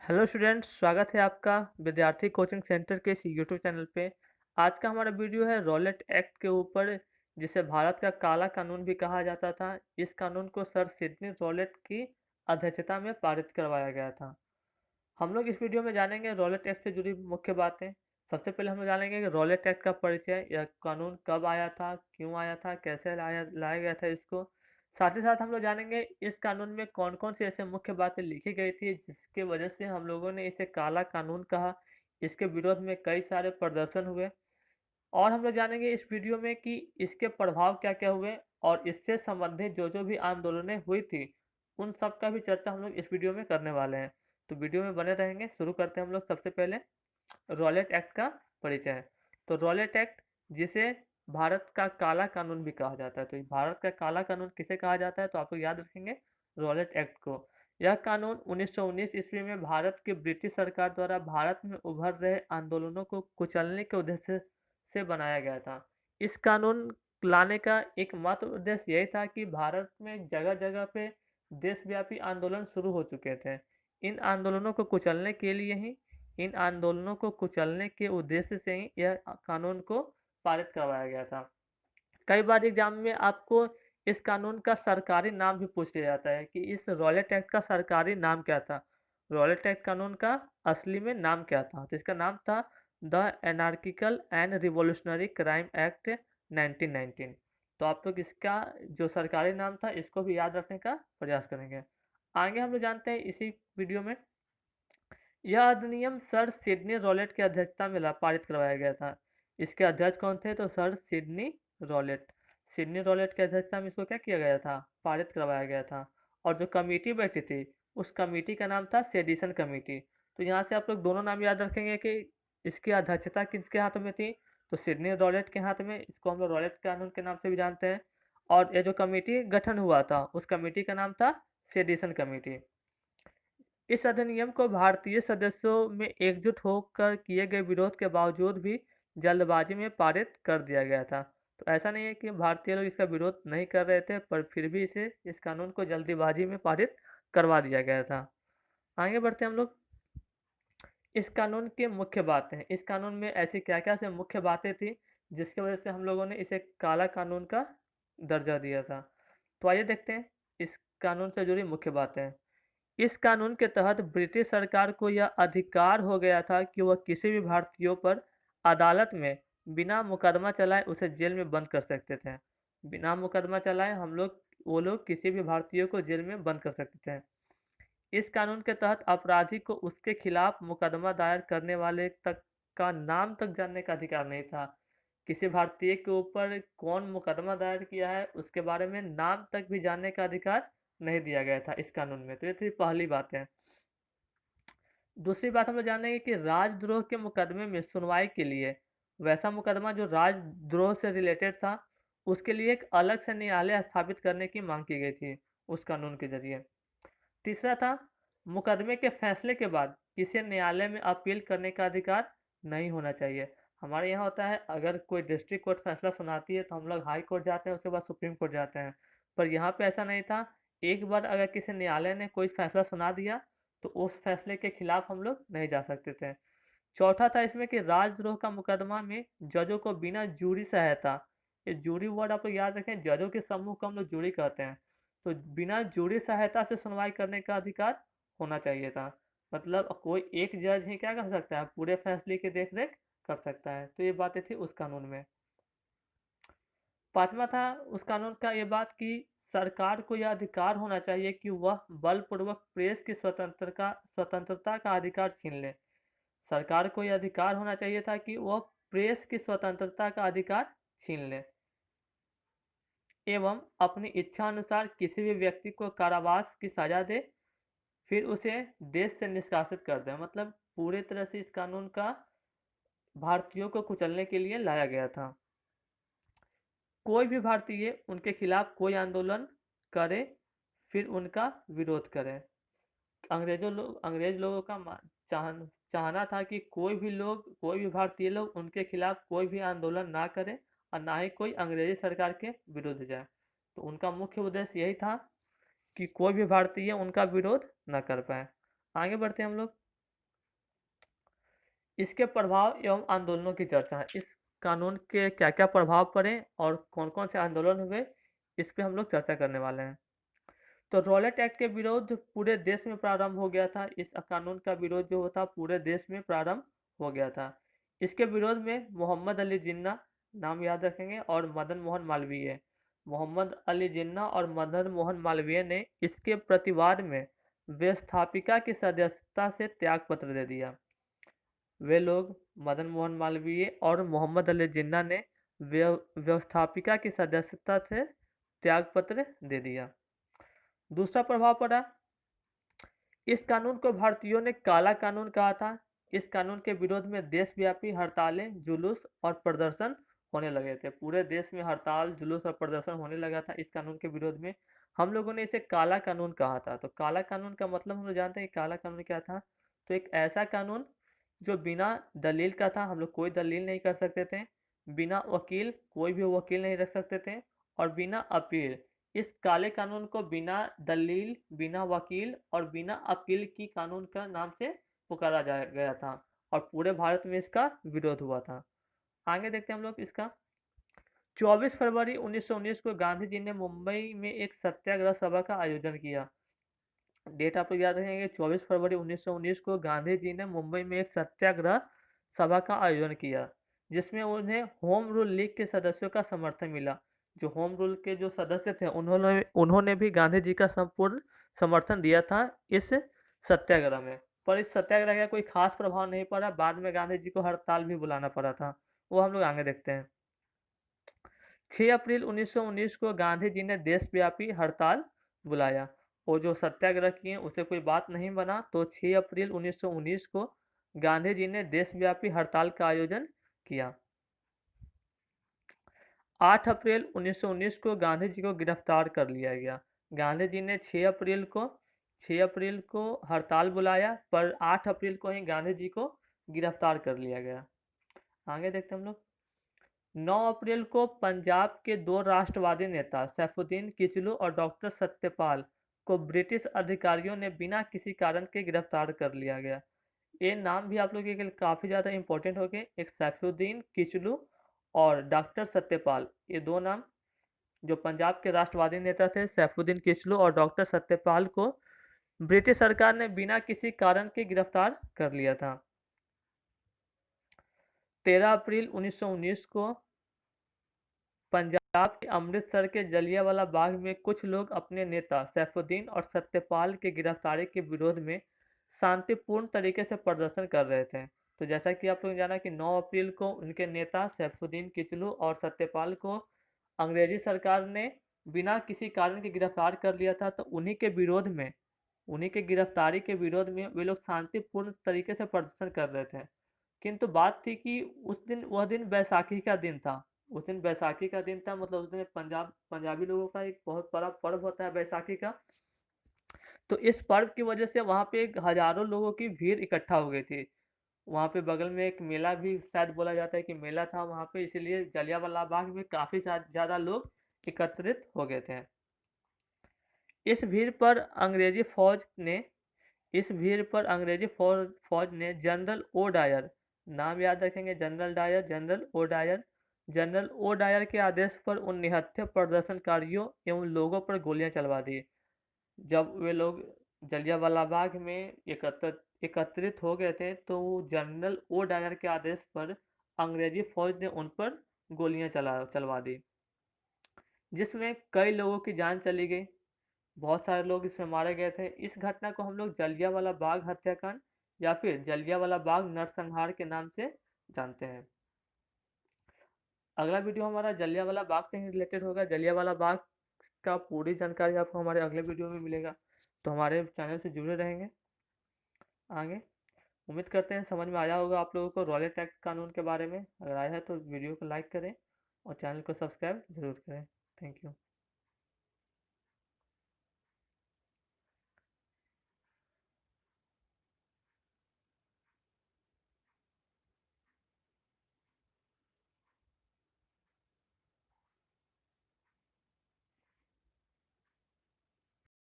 Hello students, स्वागत है आपका विद्यार्थी कोचिंग सेंटर के इस यूट्यूब चैनल पे। आज का हमारा वीडियो है रॉलेट एक्ट के ऊपर, जिसे भारत का काला कानून भी कहा जाता था। इस कानून को सर सिडनी रॉलेट की अध्यक्षता में पारित करवाया गया था। हम लोग इस वीडियो में जानेंगे रॉलेट एक्ट से जुड़ी मुख्य बातें। सबसे पहले हम लोग जानेंगे कि रॉलेट एक्ट का परिचय, यह कानून कब आया था, क्यों आया था, कैसे लाया लाया गया था इसको। साथ ही साथ हम लोग जानेंगे इस कानून में कौन कौन सी ऐसे मुख्य बातें लिखी गई थी जिसके वजह से हम लोगों ने इसे काला कानून कहा। इसके विरोध में कई सारे प्रदर्शन हुए। और हम लोग जानेंगे इस वीडियो में कि इसके प्रभाव क्या क्या हुए और इससे संबंधित जो जो भी आंदोलनें हुई थी उन सब का भी चर्चा हम लोग इस वीडियो में करने वाले हैं। तो वीडियो में बने रहेंगे। शुरू करते हैं हम लोग सबसे पहले रॉलेट एक्ट का परिचय। तो रॉलेट एक्ट, जिसे भारत का काला कानून भी कहा जाता है, तो भारत का काला कानून किसे कहा जाता है, तो आप लोग याद रखेंगे रॉलेट एक्ट को। यह कानून 1919 ईस्वी में भारत की ब्रिटिश सरकार द्वारा भारत में उभर रहे आंदोलनों को कुचलने के उद्देश्य से बनाया गया था। इस कानून लाने का एकमात्र उद्देश्य यही था कि भारत में जगह जगह पे देशव्यापी आंदोलन शुरू हो चुके थे। इन आंदोलनों को कुचलने के लिए ही इन आंदोलनों को कुचलने के उद्देश्य से ही यह कानून को पारित करवाया गया था। कई बार एग्जाम में आपको इस कानून का सरकारी नाम भी पूछ लिया जाता है कि इस रॉलेट एक्ट का सरकारी नाम क्या था। रॉलेट एक्ट कानून का असली में नाम क्या था, तो इसका नाम था the anarchical and revolutionary crime act 1919। तो आप लोग इसका जो सरकारी नाम था इसको भी याद रखने का प्रयास करेंगे। आगे हम लोग जानते हैं इसी वीडियो में, यह अधिनियम सर सिडनी रॉलेट की अध्यक्षता में पारित करवाया गया था। इसके अध्यक्ष कौन थे, तो sir Sydney Rowlatt. Sydney Rowlatt की अध्यक्षता में इसको क्या किया गया था, पारित करवाया गया था। और जो कमेटी बैठी थी उस कमेटी का नाम था सेडिशन कमेटी। तो यहाँ से आप लोग दोनों नाम याद रखेंगे कि इसकी अध्यक्षता किसके हाथ में थी, तो सिडनी रॉलेट के हाथ में। इसको हम लोग रॉलेट कानून के नाम से भी जानते हैं। और ये जो कमेटी गठन हुआ था उस कमेटी का नाम था सेडिशन कमेटी। इस अधिनियम को भारतीय सदस्यों में एकजुट होकर किए गए विरोध के बावजूद भी जल्दबाजी में पारित कर दिया गया था। तो ऐसा नहीं है कि भारतीय लोग इसका विरोध नहीं कर रहे थे, पर फिर भी इस कानून को जल्दीबाजी में पारित करवा दिया गया था। आगे बढ़ते हैं हम लोग। इस कानून की मुख्य बातें, इस कानून में ऐसी क्या क्या से मुख्य बातें थी जिसकी वजह से हम लोगों ने इसे काला कानून का दर्जा दिया था। तो आइए देखते हैं इस कानून से जुड़ी मुख्य बातें। इस कानून के तहत ब्रिटिश सरकार को यह अधिकार हो गया था कि वह किसी भी भारतीयों पर अदालत में बिना मुकदमा चलाए उसे जेल में बंद कर सकते थे। बिना मुकदमा चलाए वो लोग किसी भी भारतीय को जेल में बंद कर सकते थे। इस कानून के तहत अपराधी को उसके खिलाफ मुकदमा दायर करने वाले तक का नाम तक जानने का अधिकार नहीं था। किसी भारतीय के ऊपर कौन मुकदमा दायर किया है उसके बारे में नाम तक भी जानने का अधिकार नहीं दिया गया था इस कानून में। तो ये थी पहली बात है। दूसरी बात हम लोग जानेंगे कि राजद्रोह के मुकदमे में सुनवाई के लिए, वैसा मुकदमा जो राजद्रोह से रिलेटेड था, उसके लिए एक अलग से न्यायालय स्थापित करने की मांग की गई थी उस कानून के जरिए। तीसरा था, मुकदमे के फैसले के बाद किसी न्यायालय में अपील करने का अधिकार नहीं होना चाहिए। हमारे यहाँ होता है, अगर कोई डिस्ट्रिक्ट कोर्ट फैसला सुनाती है तो हम लोग हाई कोर्ट जाते हैं, उसके बाद सुप्रीम कोर्ट जाते हैं। पर यहाँ पे ऐसा नहीं था। एक बार अगर किसी न्यायालय ने कोई फैसला सुना दिया तो उस फैसले के खिलाफ हम लोग नहीं जा सकते थे। चौथा था इसमें कि राजद्रोह का मुकदमा में जजों को बिना जूरी सहायता, ये जूरी वर्ड आप लोग याद रखें, जजों के समूह को हम लोग जूरी कहते हैं, तो बिना जूरी सहायता से सुनवाई करने का अधिकार होना चाहिए था। मतलब कोई एक जज ही क्या कर सकता है, पूरे फैसले की देखरेख कर सकता है। तो ये बातें थी उस कानून में। पांचवा था उस कानून का ये बात कि सरकार को यह अधिकार होना चाहिए कि वह बलपूर्वक प्रेस की स्वतंत्रता का अधिकार छीन ले। सरकार को यह अधिकार होना चाहिए था कि वह प्रेस की स्वतंत्रता का अधिकार छीन ले एवं अपनी इच्छा अनुसार किसी भी व्यक्ति को कारावास की सजा दे, फिर उसे देश से निष्कासित कर दे। मतलब पूरे तरह से इस कानून का भारतीयों को कुचलने के लिए लाया गया था। कोई भी भारतीय उनके खिलाफ कोई आंदोलन करे फिर उनका विरोध करे। अंग्रेज लोगों का चाहना था कि कोई भी भारतीय लोग उनके खिलाफ कोई भी आंदोलन ना करे और ना ही कोई अंग्रेजी सरकार के विरुद्ध जाए। तो उनका मुख्य उद्देश्य यही था कि कोई भी भारतीय उनका विरोध ना कर पाए। आगे बढ़ते हैं हम लोग। इसके प्रभाव एवं आंदोलनों की चर्चा है। इस कानून के क्या-क्या प्रभाव पड़े और कौन-कौन से आंदोलन हुए, इस पे हम लोग चर्चा करने वाले हैं। तो रॉलेट एक्ट के विरोध पूरे देश में प्रारंभ हो गया था। इस कानून का विरोध जो था पूरे देश में प्रारंभ हो गया था। इसके विरोध में मोहम्मद अली जिन्ना, नाम याद रखेंगे, और मदन मोहन मालवीय। मोहम्मद अली जिन्ना और मदन मोहन मालवीय ने इसके प्रतिवाद में व्यवस्थापिका की सदस्यता से त्यागपत्र दे दिया। वे लोग मदन मोहन मालवीय और मोहम्मद अली जिन्ना ने व्यवस्थापिका की सदस्यता से त्यागपत्र दे दिया। दूसरा प्रभाव पड़ा, इस कानून को भारतीयों ने काला कानून कहा था। इस कानून के विरोध में देशव्यापी हड़तालें, जुलूस और प्रदर्शन होने लगे थे। पूरे देश में हड़ताल, जुलूस और प्रदर्शन होने लगा था इस कानून के विरोध में। हम लोगों ने इसे काला कानून कहा था। तो काला कानून का मतलब हम लोग जानते हैं कि काला कानून क्या था। तो एक ऐसा कानून जो बिना दलील का था, हम लोग कोई दलील नहीं कर सकते थे, बिना वकील, कोई भी वकील नहीं रख सकते थे, और बिना अपील। इस काले कानून को बिना दलील, बिना वकील और बिना अपील की कानून का नाम से पुकारा गया था, और पूरे भारत में इसका विरोध हुआ था। आगे देखते हैं हम लोग इसका। 24 फरवरी 1919 को गांधी जी ने मुंबई में एक सत्याग्रह सभा का आयोजन किया। डेट आप लोग याद रखेंगे, 24 फरवरी 1919 को गांधी जी ने मुंबई में एक सत्याग्रह सभा का आयोजन किया, जिसमें उन्हें होम रूल लीग के सदस्यों का समर्थन मिला। जो होम रूल के जो सदस्य थे, उन्होंने उन्होंने भी गांधी जी का संपूर्ण समर्थन दिया था इस सत्याग्रह में। पर इस सत्याग्रह का कोई खास प्रभाव नहीं पड़ा। बाद में गांधी जी को हड़ताल भी बुलाना पड़ा था, वो हम लोग आगे देखते हैं। 6 अप्रैल 1919 को गांधी जी ने देशव्यापी हड़ताल बुलाया। वो जो सत्याग्रह किए उसे कोई बात नहीं बना, तो 6 अप्रैल 1919 को गांधी जी ने देशव्यापी हड़ताल का आयोजन किया। 8 अप्रैल 1919 को गांधी जी को गिरफ्तार कर लिया गया। गांधी जी ने 6 अप्रैल को हड़ताल बुलाया, पर 8 अप्रैल को ही गांधी जी को गिरफ्तार कर लिया गया। आगे देखते हैं हम लोग। 9 अप्रैल को पंजाब के दो राष्ट्रवादी नेता सैफुद्दीन किचलू और डॉक्टर सत्यपाल को ब्रिटिश अधिकारियों ने बिना किसी कारण के गिरफ्तार कर लिया गया। ये नाम भी आप लोगों के लिए काफ़ी ज़्यादा इंपॉर्टेंट हो गए। एक सैफुद्दीन किचलू और डॉक्टर सत्यपाल, ये दो नाम जो पंजाब के राष्ट्रवादी नेता थे, सैफुद्दीन किचलू और डॉक्टर सत्यपाल को ब्रिटिश सरकार ने बिना किसी कारण के गिरफ्तार कर लिया था। 13 अप्रैल 1919 को पंजाब के अमृतसर के जलियांवाला बाग में कुछ लोग अपने नेता सैफुद्दीन और सत्यपाल की गिरफ्तारी के विरोध में शांतिपूर्ण तरीके से प्रदर्शन कर रहे थे। तो जैसा कि आप लोगों ने जाना कि 9 अप्रैल को उनके नेता सैफुद्दीन किचलू और सत्यपाल को अंग्रेजी सरकार ने बिना किसी कारण के गिरफ्तार कर लिया था। तो उन्हीं के विरोध में, उन्हीं के गिरफ्तारी के विरोध में वे लोग शांतिपूर्ण तरीके से प्रदर्शन कर रहे थे। किंतु बात थी कि उस दिन, वह दिन बैसाखी का दिन था। उस दिन बैसाखी का दिन था, मतलब उस दिन पंजाबी लोगों का एक बहुत बड़ा पर्व होता है बैसाखी का। तो इस पर्व की वजह से वहाँ पे हजारों लोगों की भीड़ इकट्ठा हो गई थी। वहाँ पे बगल में एक मेला भी शायद बोला जाता है कि मेला था वहाँ पे, इसलिए जलियांवाला बाग में काफ़ी ज़्यादा लोग एकत्रित हो गए थे। इस भीड़ पर अंग्रेजी फौज ने फौज ने जनरल ओ डायर, नाम याद रखेंगे, जनरल ओ डायर के आदेश पर उन निहत्थे प्रदर्शनकारियों एवं लोगों पर गोलियां चलवा दी। जब वे लोग जलियांवाला बाग में एकत्रित हो गए थे, तो जनरल ओ डायर के आदेश पर अंग्रेजी फौज ने उन पर गोलियां चलवा दी, जिसमें कई लोगों की जान चली गई। बहुत सारे लोग इसमें मारे गए थे। इस घटना को हम लोग जलियांवाला बाग हत्याकांड या फिर जलियांवाला बाग नरसंहार के नाम से जानते हैं। अगला वीडियो हमारा जलियांवाला बाग से ही रिलेटेड होगा। जलियांवाला बाग का पूरी जानकारी आपको हमारे अगले वीडियो में मिलेगा, तो हमारे चैनल से जुड़े रहेंगे। आगे उम्मीद करते हैं समझ में आया होगा आप लोगों को रॉलेट एक्ट कानून के बारे में। अगर आया है तो वीडियो को लाइक करें और चैनल को सब्सक्राइब जरूर करें। Thank you.